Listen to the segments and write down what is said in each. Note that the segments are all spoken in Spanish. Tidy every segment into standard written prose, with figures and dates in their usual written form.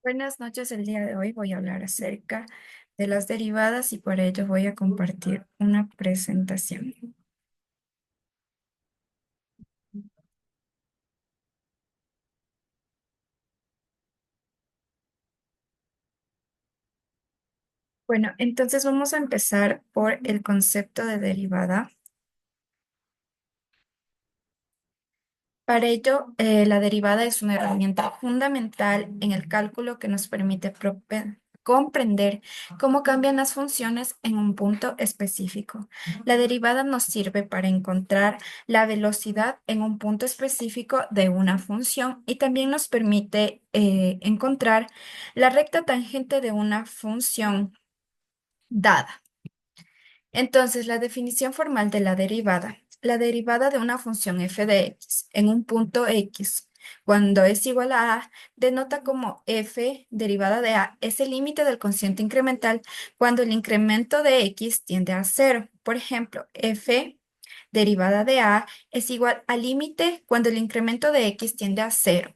Buenas noches, el día de hoy voy a hablar acerca de las derivadas y por ello voy a compartir una presentación. Bueno, entonces vamos a empezar por el concepto de derivada. Para ello, la derivada es una herramienta fundamental en el cálculo que nos permite comprender cómo cambian las funciones en un punto específico. La derivada nos sirve para encontrar la velocidad en un punto específico de una función y también nos permite encontrar la recta tangente de una función dada. Entonces, la definición formal de la derivada. La derivada de una función f de x en un punto x, cuando es igual a denota como f derivada de a es el límite del cociente incremental cuando el incremento de x tiende a cero. Por ejemplo, f derivada de a es igual al límite cuando el incremento de x tiende a cero.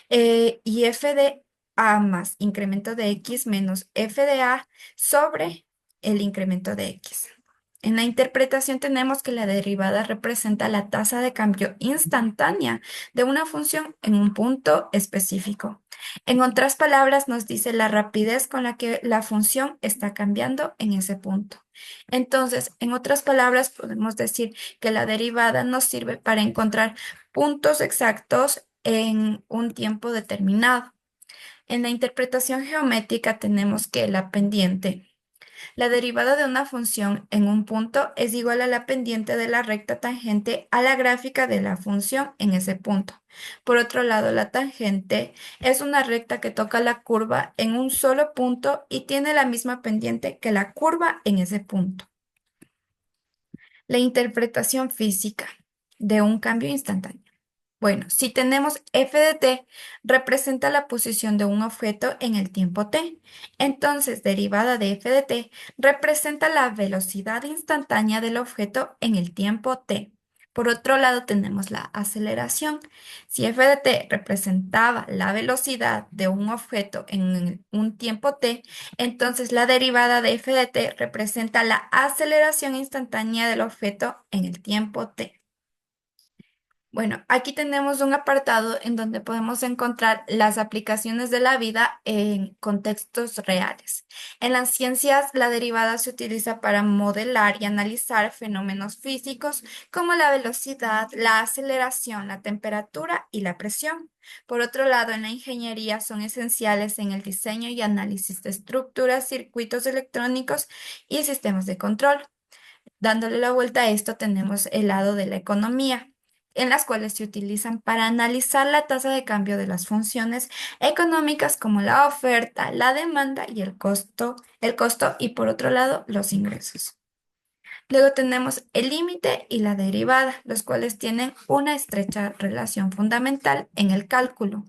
Y f de a más incremento de x menos f de a sobre el incremento de x. En la interpretación tenemos que la derivada representa la tasa de cambio instantánea de una función en un punto específico. En otras palabras, nos dice la rapidez con la que la función está cambiando en ese punto. Entonces, en otras palabras, podemos decir que la derivada nos sirve para encontrar puntos exactos en un tiempo determinado. En la interpretación geométrica tenemos que la pendiente. La derivada de una función en un punto es igual a la pendiente de la recta tangente a la gráfica de la función en ese punto. Por otro lado, la tangente es una recta que toca la curva en un solo punto y tiene la misma pendiente que la curva en ese punto. La interpretación física de un cambio instantáneo. Bueno, si tenemos f de t, representa la posición de un objeto en el tiempo t. Entonces, derivada de f de t representa la velocidad instantánea del objeto en el tiempo t. Por otro lado, tenemos la aceleración. Si f de t representaba la velocidad de un objeto en un tiempo t, entonces la derivada de f de t representa la aceleración instantánea del objeto en el tiempo t. Bueno, aquí tenemos un apartado en donde podemos encontrar las aplicaciones de la vida en contextos reales. En las ciencias, la derivada se utiliza para modelar y analizar fenómenos físicos como la velocidad, la aceleración, la temperatura y la presión. Por otro lado, en la ingeniería son esenciales en el diseño y análisis de estructuras, circuitos electrónicos y sistemas de control. Dándole la vuelta a esto, tenemos el lado de la economía, en las cuales se utilizan para analizar la tasa de cambio de las funciones económicas como la oferta, la demanda y el costo y por otro lado los ingresos. Luego tenemos el límite y la derivada, los cuales tienen una estrecha relación fundamental en el cálculo,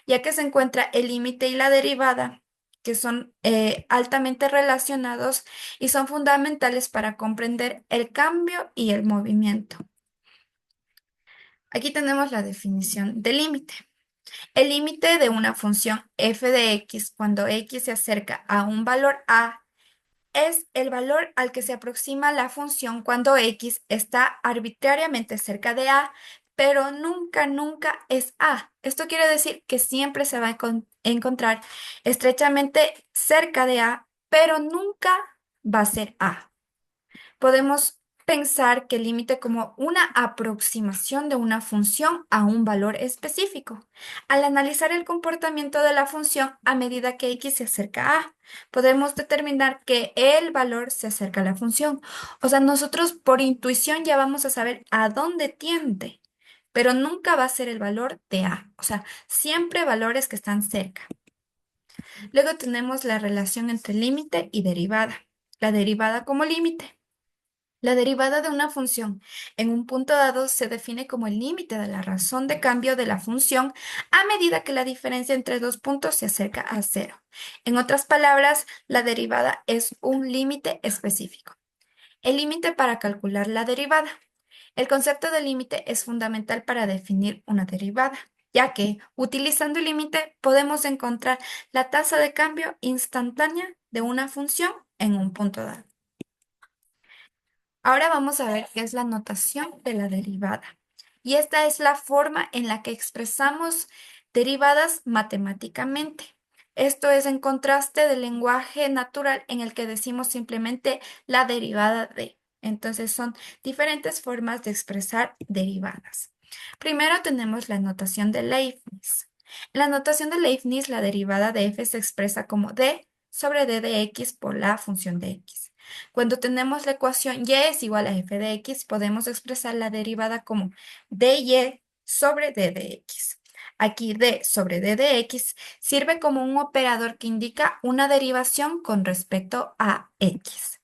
ya que se encuentra el límite y la derivada, que son altamente relacionados y son fundamentales para comprender el cambio y el movimiento. Aquí tenemos la definición del límite. El límite de una función f de x cuando x se acerca a un valor a es el valor al que se aproxima la función cuando x está arbitrariamente cerca de a, pero nunca es a. Esto quiere decir que siempre se va a encontrar estrechamente cerca de a, pero nunca va a ser a. Podemos pensar que el límite como una aproximación de una función a un valor específico. Al analizar el comportamiento de la función a medida que x se acerca a, podemos determinar que el valor se acerca a la función. O sea, nosotros por intuición ya vamos a saber a dónde tiende, pero nunca va a ser el valor de a. O sea, siempre valores que están cerca. Luego tenemos la relación entre límite y derivada. La derivada como límite. La derivada de una función en un punto dado se define como el límite de la razón de cambio de la función a medida que la diferencia entre dos puntos se acerca a cero. En otras palabras, la derivada es un límite específico. El límite para calcular la derivada. El concepto de límite es fundamental para definir una derivada, ya que utilizando el límite podemos encontrar la tasa de cambio instantánea de una función en un punto dado. Ahora vamos a ver qué es la notación de la derivada. Y esta es la forma en la que expresamos derivadas matemáticamente. Esto es en contraste del lenguaje natural en el que decimos simplemente la derivada de. Entonces son diferentes formas de expresar derivadas. Primero tenemos la notación de Leibniz. En la notación de Leibniz, la derivada de f se expresa como d sobre d de x por la función de x. Cuando tenemos la ecuación y es igual a f de x, podemos expresar la derivada como dy sobre d de x. Aquí d sobre d de x sirve como un operador que indica una derivación con respecto a x.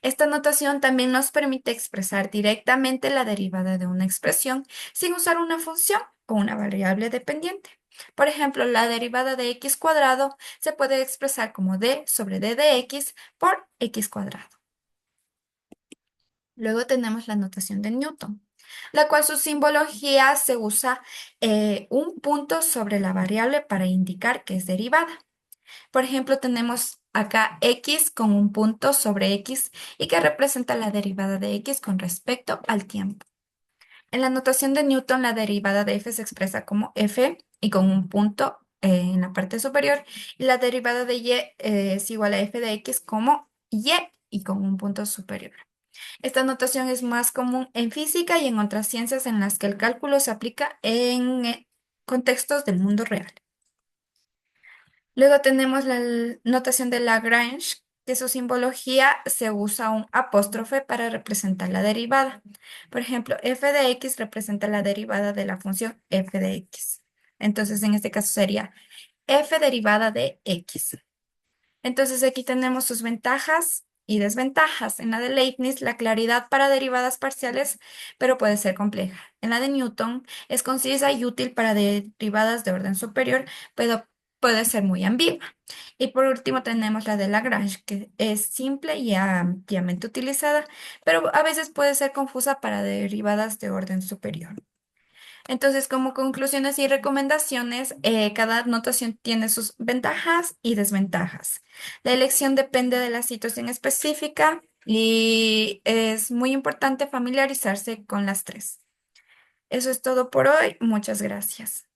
Esta notación también nos permite expresar directamente la derivada de una expresión sin usar una función o una variable dependiente. Por ejemplo, la derivada de x cuadrado se puede expresar como d sobre d de x por x cuadrado. Luego tenemos la notación de Newton, la cual su simbología se usa un punto sobre la variable para indicar que es derivada. Por ejemplo, tenemos acá x con un punto sobre x y que representa la derivada de x con respecto al tiempo. En la notación de Newton, la derivada de f se expresa como f y con un punto en la parte superior, y la derivada de y es igual a f de x como y con un punto superior. Esta notación es más común en física y en otras ciencias en las que el cálculo se aplica en contextos del mundo real. Luego tenemos la notación de Lagrange, que su simbología se usa un apóstrofe para representar la derivada. Por ejemplo, f de x representa la derivada de la función f de x. Entonces, en este caso sería f derivada de x. Entonces aquí tenemos sus ventajas y desventajas. En la de Leibniz, la claridad para derivadas parciales, pero puede ser compleja. En la de Newton, es concisa y útil para derivadas de orden superior, pero puede ser muy ambigua. Y por último tenemos la de Lagrange, que es simple y ampliamente utilizada, pero a veces puede ser confusa para derivadas de orden superior. Entonces, como conclusiones y recomendaciones, cada notación tiene sus ventajas y desventajas. La elección depende de la situación específica y es muy importante familiarizarse con las tres. Eso es todo por hoy. Muchas gracias.